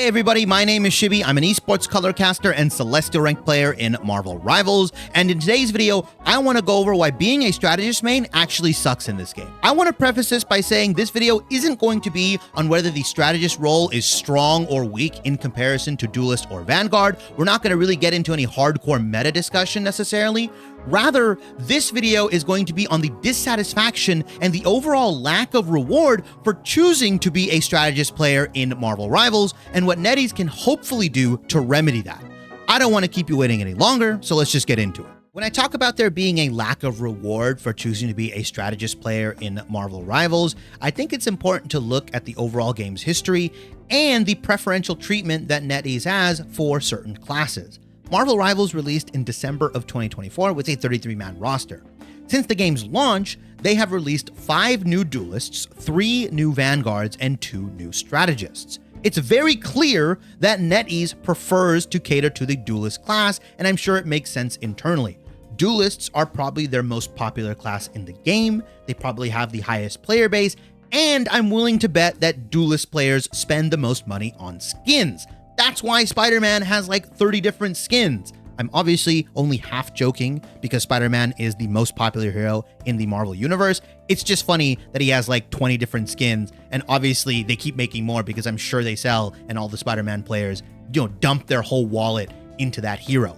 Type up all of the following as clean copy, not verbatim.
Hey everybody, my name is Shibi. I'm an esports colorcaster and Celestial rank player in Marvel Rivals, and in today's video, I want to go over why being a strategist main actually sucks in this game. I want to preface this by saying this video isn't going to be on whether the strategist role is strong or weak in comparison to Duelist or Vanguard. We're not going to really get into any hardcore meta discussion necessarily. Rather, this video is going to be on the dissatisfaction and the overall lack of reward for choosing to be a strategist player in Marvel Rivals and what Netease can hopefully do to remedy that. I don't want to keep you waiting any longer, so let's just get into it. When I talk about there being a lack of reward for choosing to be a strategist player in Marvel Rivals, I think it's important to look at the overall game's history and the preferential treatment that Netease has for certain classes. Marvel Rivals released in December of 2024 with a 33-man roster. Since the game's launch, they have released 5 new duelists, 3 new vanguards, and 2 new strategists. It's very clear that Netease prefers to cater to the duelist class, and I'm sure it makes sense internally. Duelists are probably their most popular class in the game, they probably have the highest player base, and I'm willing to bet that duelist players spend the most money on skins. That's why Spider-Man has like 30 different skins. I'm obviously only half joking because Spider-Man is the most popular hero in the Marvel universe. It's just funny that he has like 20 different skins, and obviously they keep making more because I'm sure they sell and all the Spider-Man players, dump their whole wallet into that hero.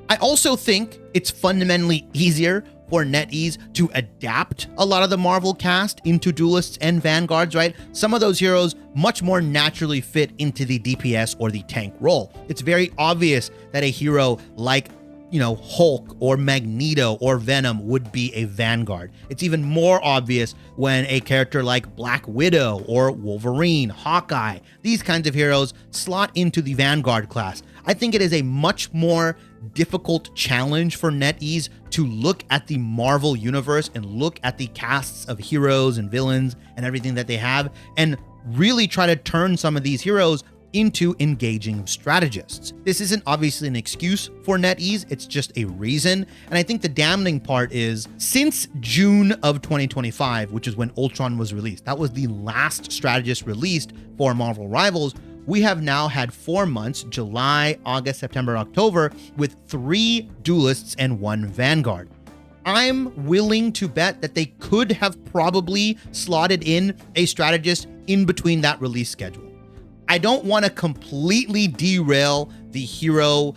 I also think it's fundamentally easier for Netease to adapt a lot of the Marvel cast into duelists and vanguards, right? Some of those heroes much more naturally fit into the DPS or the tank role. It's very obvious that a hero like, Hulk or Magneto or Venom would be a vanguard. It's even more obvious when a character like Black Widow or Wolverine, Hawkeye, these kinds of heroes slot into the vanguard class. I think it is a much more difficult challenge for Netease to look at the Marvel universe and look at the casts of heroes and villains and everything that they have and really try to turn some of these heroes into engaging strategists. This isn't obviously an excuse for Netease, it's just a reason. And I think the damning part is since June of 2025, which is when Ultron was released, that was the last strategist released for Marvel Rivals, we have now had 4 months, July, August, September, October, with 3 duelists and 1 vanguard. I'm willing to bet that they could have probably slotted in a strategist in between that release schedule. I don't want to completely derail the hero,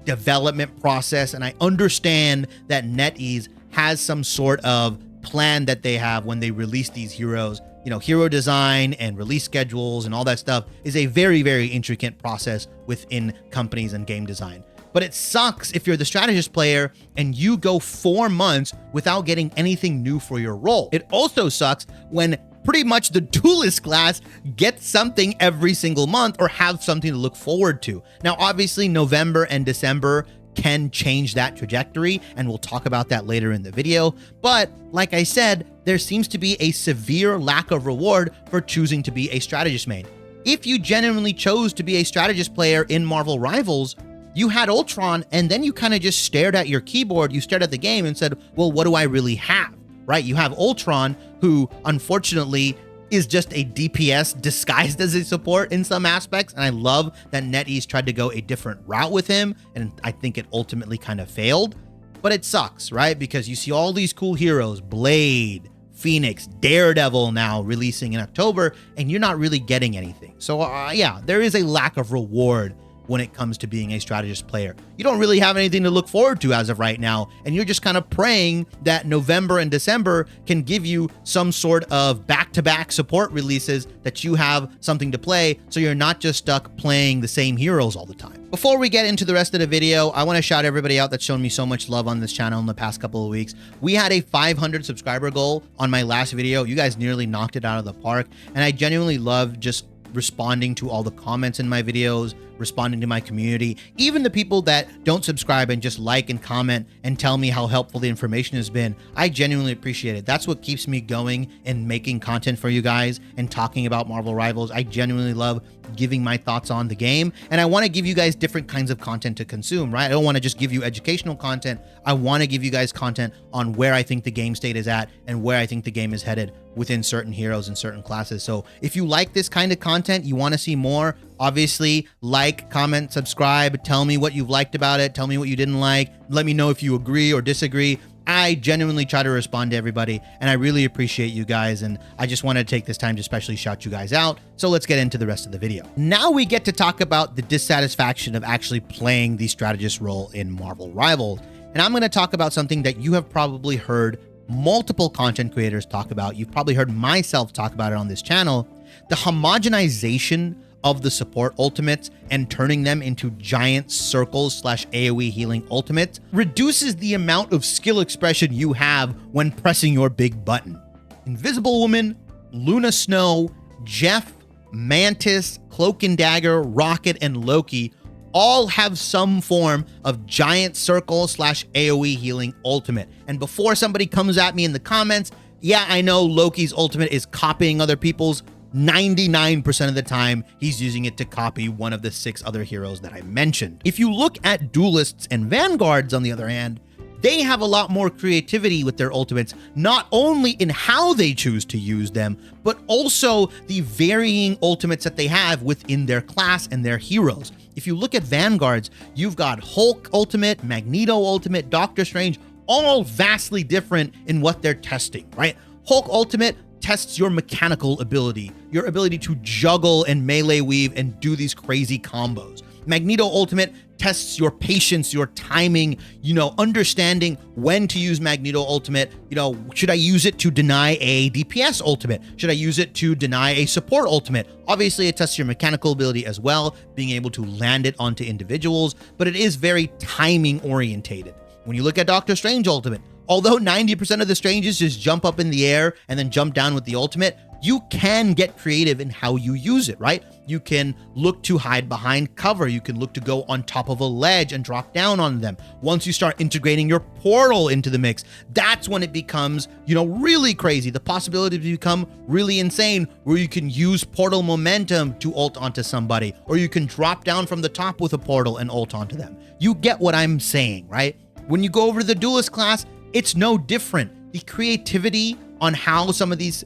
development process, and I understand that Netease has some sort of plan that they have when they release these heroes. Hero design and release schedules and all that stuff is a very, very intricate process within companies and game design. But it sucks if you're the strategist player and you go 4 months without getting anything new for your role. It also sucks when pretty much the duelist class gets something every single month or have something to look forward to. Now, obviously, November and December can change that trajectory, and we'll talk about that later in the video. But like I said, there seems to be a severe lack of reward for choosing to be a strategist main. If you genuinely chose to be a strategist player in Marvel Rivals, you had Ultron, and then you kind of just stared at your keyboard, you stared at the game and said, well, what do I really have, right? You have Ultron, who unfortunately is just a DPS disguised as a support in some aspects. And I love that Netease tried to go a different route with him. And I think it ultimately kind of failed, but it sucks, right? Because you see all these cool heroes, Blade, Phoenix, Daredevil now releasing in October, and you're not really getting anything. So yeah, there is a lack of reward when it comes to being a strategist player. You don't really have anything to look forward to as of right now, and you're just kind of praying that November and December can give you some sort of back-to-back support releases that you have something to play, so you're not just stuck playing the same heroes all the time. Before we get into the rest of the video, I want to shout everybody out that's shown me so much love on this channel in the past couple of weeks. We had a 500 subscriber goal on my last video. You guys nearly knocked it out of the park, and I genuinely love just responding to all the comments in my videos, responding to my community, even the people that don't subscribe and just like and comment and tell me how helpful the information has been. I genuinely appreciate it. That's what keeps me going and making content for you guys and talking about Marvel Rivals. I genuinely love giving my thoughts on the game, and I want to give you guys different kinds of content to consume, right? I don't want to just give you educational content. I want to give you guys content on where I think the game state is at and where I think the game is headed within certain heroes and certain classes. So if you like this kind of content, you want to see more, Obviously, like, comment, subscribe, tell me what you've liked about it, tell me what you didn't like, let me know if you agree or disagree. I genuinely try to respond to everybody, and I really appreciate you guys, and I just wanted to take this time to especially shout you guys out. So let's get into the rest of the video. Now we get to talk about the dissatisfaction of actually playing the strategist role in Marvel Rivals, and I'm going to talk about something that you have probably heard multiple content creators talk about. You've probably heard myself talk about it on this channel. The homogenization of the support ultimates and turning them into giant circles / AoE healing ultimates reduces the amount of skill expression you have when pressing your big button. Invisible Woman, Luna Snow, Jeff, Mantis, Cloak and Dagger, Rocket, and Loki all have some form of giant circle / AoE healing ultimate. And before somebody comes at me in the comments, yeah, I know Loki's ultimate is copying other people's. 99% of the time, he's using it to copy one of the 6 other heroes that I mentioned. If you look at duelists and vanguards, on the other hand, they have a lot more creativity with their ultimates, not only in how they choose to use them, but also the varying ultimates that they have within their class and their heroes. If you look at vanguards, you've got Hulk ultimate, Magneto ultimate, Doctor Strange, all vastly different in what they're testing, right? Hulk ultimate tests your mechanical ability, your ability to juggle and melee weave and do these crazy combos. Magneto ultimate tests your patience, your timing, understanding when to use Magneto ultimate. Should I use it to deny a DPS ultimate? Should I use it to deny a support ultimate? Obviously, it tests your mechanical ability as well, being able to land it onto individuals, but it is very timing orientated. When you look at Doctor Strange ultimate, although 90% of the Stranges just jump up in the air and then jump down with the ultimate, you can get creative in how you use it, right? You can look to hide behind cover. You can look to go on top of a ledge and drop down on them. Once you start integrating your portal into the mix, that's when it becomes, really crazy. The possibility to become really insane, where you can use portal momentum to ult onto somebody, or you can drop down from the top with a portal and ult onto them. You get what I'm saying, right? When you go over to the duelist class, it's no different. The creativity on how some of these,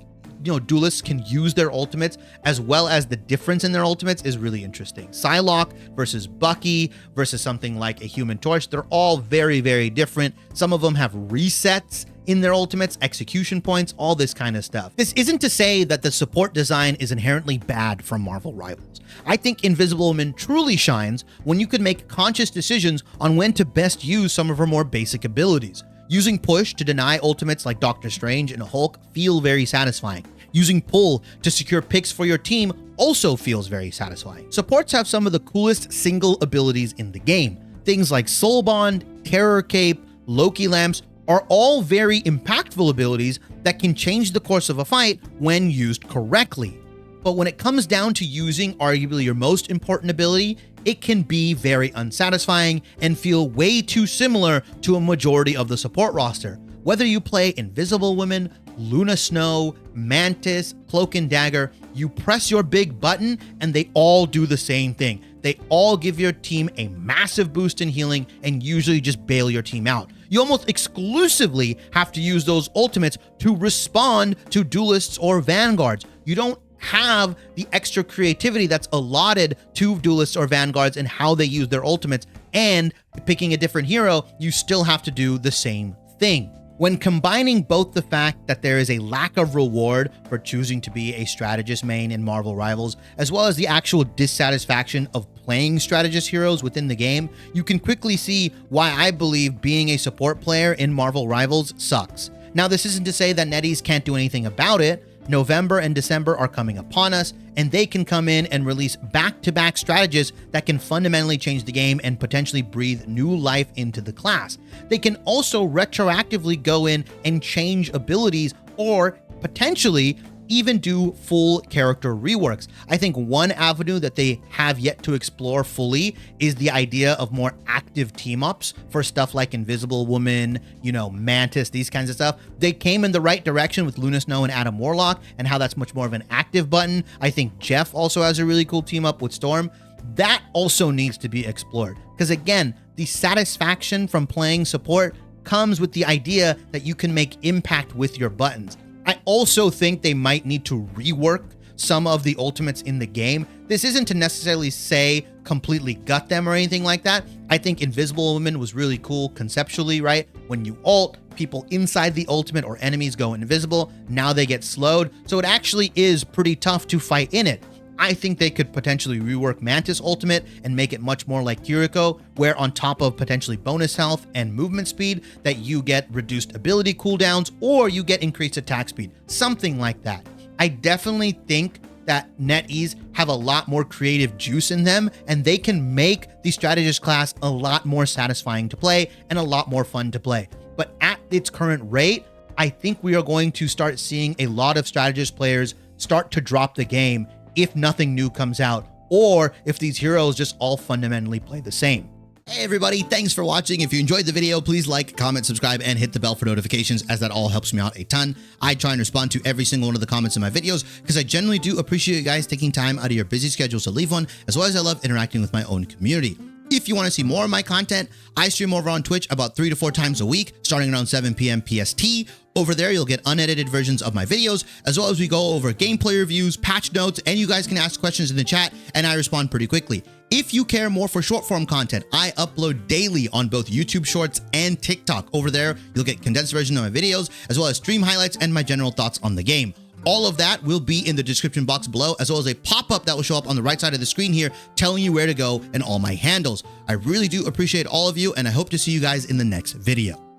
duelists can use their ultimates, as well as the difference in their ultimates, is really interesting. Psylocke versus Bucky versus something like a Human Torch, they're all very, very different. Some of them have resets in their ultimates, execution points, all this kind of stuff. This isn't to say that the support design is inherently bad from Marvel Rivals. I think Invisible Woman truly shines when you can make conscious decisions on when to best use some of her more basic abilities. Using push to deny ultimates like Doctor Strange and Hulk feel very satisfying. Using pull to secure picks for your team also feels very satisfying. Supports have some of the coolest single abilities in the game. Things like Soul Bond, Terror Cape, Loki Lamps are all very impactful abilities that can change the course of a fight when used correctly. But when it comes down to using arguably your most important ability, it can be very unsatisfying and feel way too similar to a majority of the support roster. Whether you play Invisible Woman, Luna Snow, Mantis, Cloak and Dagger, you press your big button and they all do the same thing. They all give your team a massive boost in healing and usually just bail your team out. You almost exclusively have to use those ultimates to respond to duelists or vanguards. You don't have the extra creativity that's allotted to duelists or vanguards and how they use their ultimates, and picking a different hero, you still have to do the same thing. When combining both the fact that there is a lack of reward for choosing to be a strategist main in Marvel Rivals, as well as the actual dissatisfaction of playing strategist heroes within the game, you can quickly see why I believe being a support player in Marvel Rivals sucks. Now, this isn't to say that Netease can't do anything about it. November and December are coming upon us, and they can come in and release back-to-back strategists that can fundamentally change the game and potentially breathe new life into the class. They can also retroactively go in and change abilities, or potentially even do full character reworks. I think one avenue that they have yet to explore fully is the idea of more active team-ups for stuff like Invisible Woman, Mantis, these kinds of stuff. They came in the right direction with Luna Snow and Adam Warlock, and how that's much more of an active button. I think Jeff also has a really cool team-up with Storm. That also needs to be explored, because again, the satisfaction from playing support comes with the idea that you can make impact with your buttons. I also think they might need to rework some of the ultimates in the game. This isn't to necessarily say completely gut them or anything like that. I think Invisible Woman was really cool conceptually, right? When you ult, people inside the ultimate or enemies go invisible. Now they get slowed. So it actually is pretty tough to fight in it. I think they could potentially rework Mantis Ultimate and make it much more like Kiriko, where on top of potentially bonus health and movement speed, that you get reduced ability cooldowns or you get increased attack speed, something like that. I definitely think that NetEase have a lot more creative juice in them, and they can make the strategist class a lot more satisfying to play and a lot more fun to play. But at its current rate, I think we are going to start seeing a lot of strategist players start to drop the game if nothing new comes out, or if these heroes just all fundamentally play the same. Hey everybody, thanks for watching. If you enjoyed the video, please like, comment, subscribe, and hit the bell for notifications, as that all helps me out a ton. I try and respond to every single one of the comments in my videos because I generally do appreciate you guys taking time out of your busy schedules to leave one, as well as I love interacting with my own community. If you want to see more of my content, I stream over on Twitch about 3 to 4 times a week, starting around 7 p.m. PST. Over there, you'll get unedited versions of my videos, as well as we go over gameplay reviews, patch notes, and you guys can ask questions in the chat, and I respond pretty quickly. If you care more for short form content, I upload daily on both YouTube Shorts and TikTok. Over there, you'll get condensed versions of my videos, as well as stream highlights and my general thoughts on the game. All of that will be in the description box below, as well as a pop-up that will show up on the right side of the screen here telling you where to go and all my handles. I really do appreciate all of you, and I hope to see you guys in the next video.